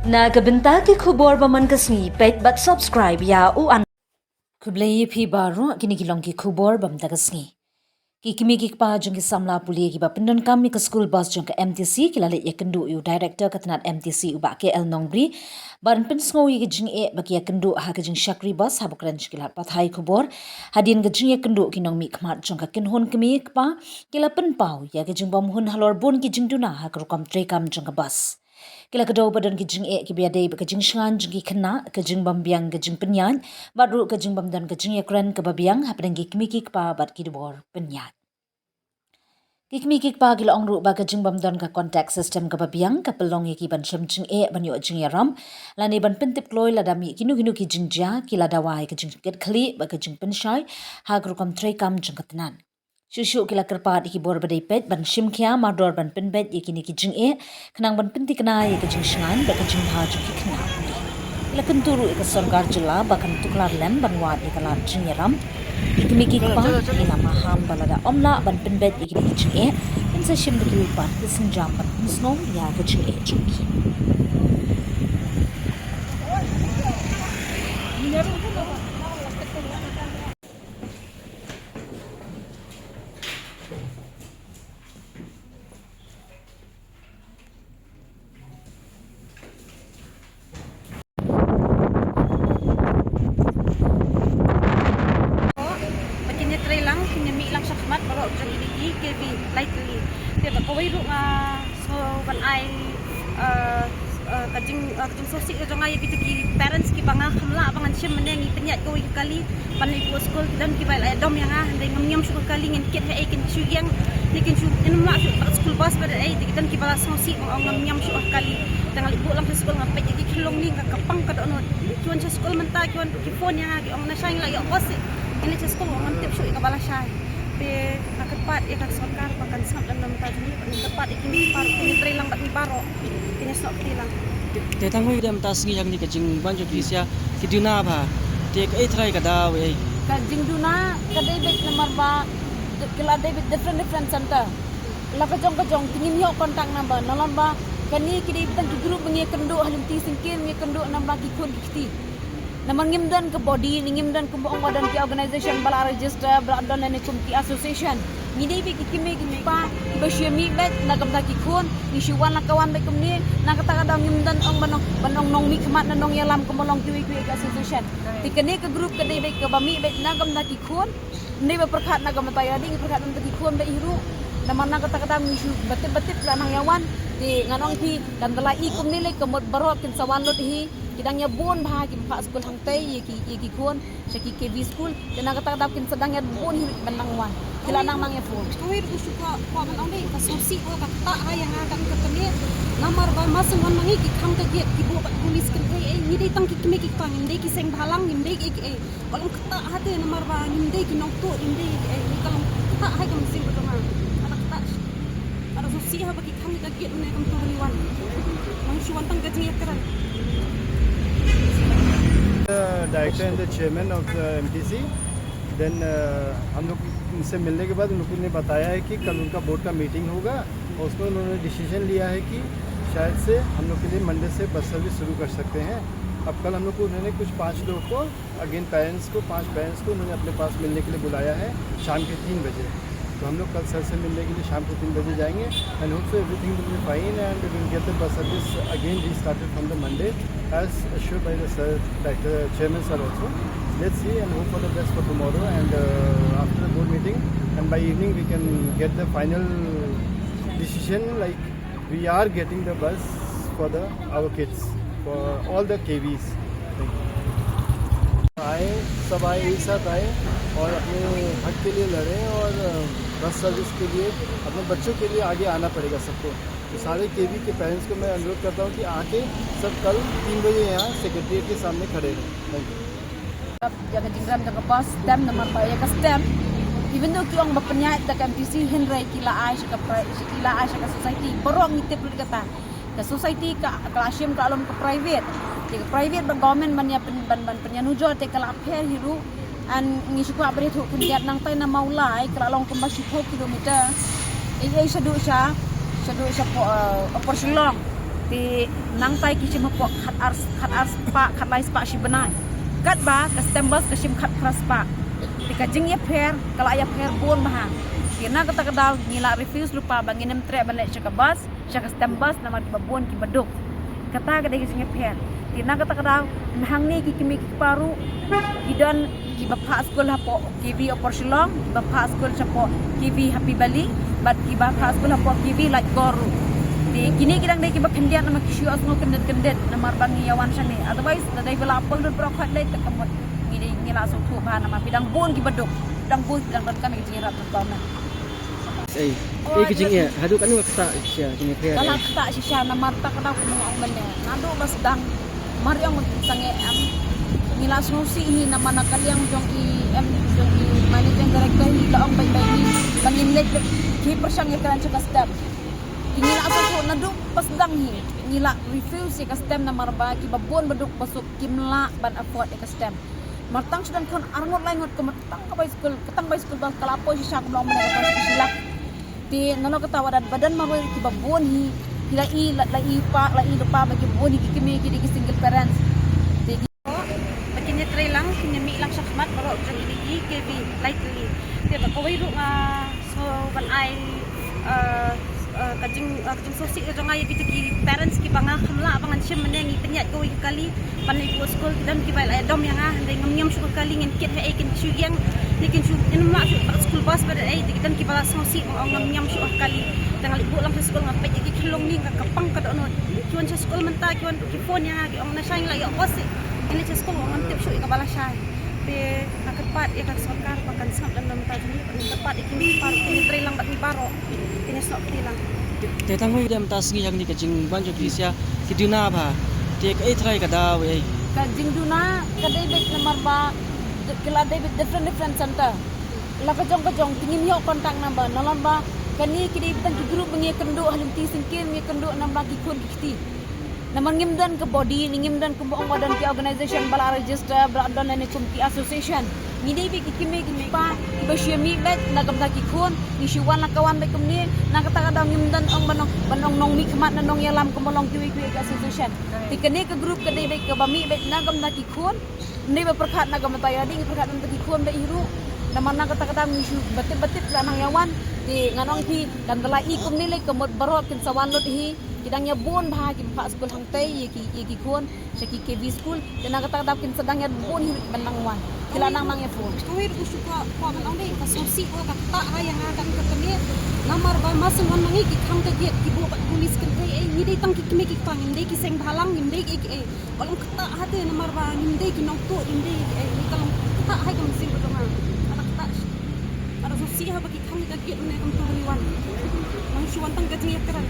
Nagabenta ki khubor baman kasni pet but subscribe ya u an kublai phi baro kini kilong ki khubor bam tagasni ki kimi ki pa jong ki samla puli ki bapindon kam mi ka school bus jong ka MTC kilale yakendu yu director katnat MTC u ba ke el nongbri ban pin sngo yi jing e ba ki yakendu ha ka jing shakri bus ha bukran kilat pathai khubor hadin ga jing yakendu ki nong mi khmat jong ka kin hon kimi pa kilapin pau ya ka jing bam hun halor bon ki jing duna ha ka kam tre kam jong ka bus kila ka daw badan ki jing e ki biade ka jing shan jing ki khna ka jing bam biang ka jing penyan badru ka jing bam dan ka jing yakran ka babiang hapdang ki kimi ki pa bat ki bor penyan kikmi kik pa gil ongru ba ka jing bam dan ka contact system ka babiang ka pelong ki ban shem jing e ban yo jing yaram lani ban pentip kloi la dami kinu kinu ki jing ja ki la dawai ka jing get khli ba ka jing penshai ha gru kam tre kam jing katnan Shushu kila kerpat iki bor badai pet ban shim kia mador ban penbet iki ni ki jing e kenang ban penti kena ye ka jing shangan ba ka jing ha ju ki kena ila kenturu ika sorgar jela bakan tuklar lem ban wat ika lar jing yaram iki mi ki pa ina maham balada omla ban penbet iki ni ki jing e insa shim ki pa kisin jam ban snow ya ka jing e juki lightly dia bakawai ru so ban ai kajing sosi jo ngai ki parents ki banga khamla bangan shim menengi penyat ko kali pan ibu school dan ki bai dom yang ndai ngam su kali ngin ket he kin chu yang lekin chu in ma school bus pada ai dan ki bala sosi ngam su kali tangal ibu lang school ngap ki khilong ni ka kapang ka do tuan school menta ki phone yang ki ong na shine la yo osi ini school ngam tip su ka bala shine pe kakepat ya kak sokar pakan snap dan nom tadi tepat ikini par ini trilang bat baro ini snap tilang te tang hui dem tas ngi yang ni ka jing ban jo kisia ki duna ba te ka try ka da we ka jing duna ka dai bet number ba kila dai bet different center la ka jong tingin yo kontak number nolong ba kani kidi tan ki group ngi kendo halim ti singkir ngi kendo number ki kun kiti Naman ngimdan ke body, ngimdan ke buong wadan ki organization bala register bala dan ni kumti association. Ngini bi kimi pa basyami bet nagam ki kun ni siwan la kawan be kumni nakata kada ngimdan ong banong nong mi khmat na nong yalam kumolong ki association. Tikene ke group ke be ke bami bet nagam ki kun ni be perkhat nagam taya ding perkhat ki kun be hiru naman nakata mi betit la nang yawan di nganong pi dan tala ikum ni le kemot barot kin sawan lot hi kidangnya bon bahagi pak school hangtai yeki kun syaki KB school dan kata dakin sedangnya bon hidup benang wan kila nang mangnya phone kawir usuka ko man ong ka sosi o ka ta hayang akan ketene namar ba masang wan mangi ki kham ka ki bo pulis kan kai ni dei tang ki kimi ki tang inde ki seng bhalang inde ki kolong kata hate namar ba inde ki nok to inde ni kalong ta hay kam sim ko ma anak ta ara sosi ha ba ki kham ka ki ne kam to ni wan mang shuan tang ka ji yakran The director and the chairman of the MTC. Then हम लोग उनसे मिलने के बाद उन लोगों ने बताया है कि कल उनका बोर्ड का मीटिंग होगा और उसमें उन्होंने डिसीजन लिया है कि शायद से हम लोग के लिए मंडे से बस सर्विस शुरू कर सकते हैं। अब कल हम लोग को उन्होंने कुछ 5 लोगों को अगेन पेरेंट्स को 5 पेरेंट्स को उन्होंने अपने पास मिलने के लिए बुलाया है शाम के 3 बजे। तो हम लोग कल सर से मिलने के लिए शाम को 3 बजे जाएंगे and hope so everything will be fine and we will get the bus service again restarted from the Monday as assured by the sir, like the chairman sir also. Let's see and hope for the best for tomorrow and after the board meeting and by evening we can get the final decision like we are getting the bus for our kids for all the KVs. आए सब आए एक साथ आए और अपने हक के लिए लड़े और बस सर्विस के लिए अपने बच्चों के लिए आगे आना पड़ेगा सबको। तो सारे केवी के पेरेंट्स को मैं अनुरोध करता हूँ कि आके सब कल 3 बजे यहाँ सेक्रेटरीट के सामने खड़े रहें। Thank you. Jaga jingram jaga bus stem nama pa ya ka stem even though kiong bapanyait da MTC henry kila ai ka society borong ngitip lu kata ka society ka klasim ka alom ka private ba government man ya ban penyanujo te kala apher hiru an ngisu ko abri thu kun nang tai na maulai kala long ko 10 kilometer ai shadu sha po operation long Ti nang tai ki chim po khat ars pa khat lai spa shi banai. Kat ba ka stembas ka shim khat kras pa. Ti ka jing ye pher kala ya pher bon bah. Ti na kata kadal ngila refuse lupa banginem tre balek cha bas cha ka stembas na mar babon ki baduk. Kata ka dai jing ye pher. Ti na kata kadal hang ni ki kimi ki paru kidan ki bapa school hapo kivi oporsilong bapa school chapo kivi happy bali bat ki bapa school hapo kivi like goru. Di kini kidang dai kiba kendian nama kisyu asno kendet nama bangi yawan sani otherwise dai bela apel dun prokat dai tekamot ngila so thu ba nama bidang bon ki baduk bidang bon bidang dan kami jingira tentona Ai ke jing ya hadu kan kata sia jing pria kalau tak sisya nama tak kada ko mga umene nado bas dang mariang sange am ngila susi hi nama nakaliang jong i em jong i managing director ni taong bay ni bangin lek ki persyang ya kan cakap step ngila aso ko nado pas dang hi ngila refuse ka stem na marba ki babon baduk pasuk kimla ban afford ka stem martang sudan kon arngot laingot ko matang ka by school bang kalapo si syak mlo mana ka sila ti nano katawa dan badan maboy ki babon hi lai lupa bagi babon hi kimi ki di single parents ti Makinnya try lang, kinyami lang siya kamat, pero dyan ini KB lightly. Kaya kaway ro nga, so when I kajing sosi ito nga yung ki parents ki banga kamla abangan siya maneng ipenyat ko yung kali panay ko school dan ki bail ayadom yang handay ngamnyam siya kali ngin kit hay kin syugyang nikin syu inma school bus pada ay dan ki bala sosi ang ngamnyam siya kali tangal ibu lang sa school nga pwede ki kilong ni kapang kadoon kiwan sa school man ta kiwan ki phone yang ki ang nasayang layo kasi ini sa school ang tip siya ikabala siya pe nakapat ya kakasakar pakan sap dan namta jini nakapat ikini paro ini try lang bat ni paro ini sok tilang te tangoi dem tasgi yang ni kajing banjo kisia kiduna ba te ai try ka daw ai ka jingduna kadai bek nomor ba kila dai bek different center la ka jong tingin yo kontak number nolon ba kani kidi bitang ki group ngi kendo halim ti singkin ngi kendo namba ki kun kiti naman ngimdan ke body ngimdan ke buong wadan ki organization bala register bala dan ni kumti association ni dai bek kimi pa iba syami bet nagam ta ki kun ni siwan la kawan bek kumni na kata kada ngimdan ong banong nong mi kmat nong yalam kumolong ki association ti kani ke group kadai bek ke bami bek nagam ta ki kun ni ba perkat nagam ta ya ding perkat ta ki kun bek hiru naman na kata mi syu betit la nang yawan di nganong hi dan dala ikum nilai kemot barok kin sawan lot hi kidangnya bon bahagi pak school hangtai yeki kun syaki KB school dan kata kin sedangnya bon hi benang wan kila nang ya phone kaway ro suka ko man ang dai ka sosi ko ka ta hayang akan ketemi namar ba masang wan mangi ki kham ka get ki bo bat pulis kan ai ni dai tang ki kimi ki pang indai ki seng balang indai ki ai kolong kata hate namar ba indai ki nong to indai ai ni kalong kata hay kam sing ba kata para sosi ha ba ki kham ka get ne kam to ni wan mang suwan tang ka tingi teran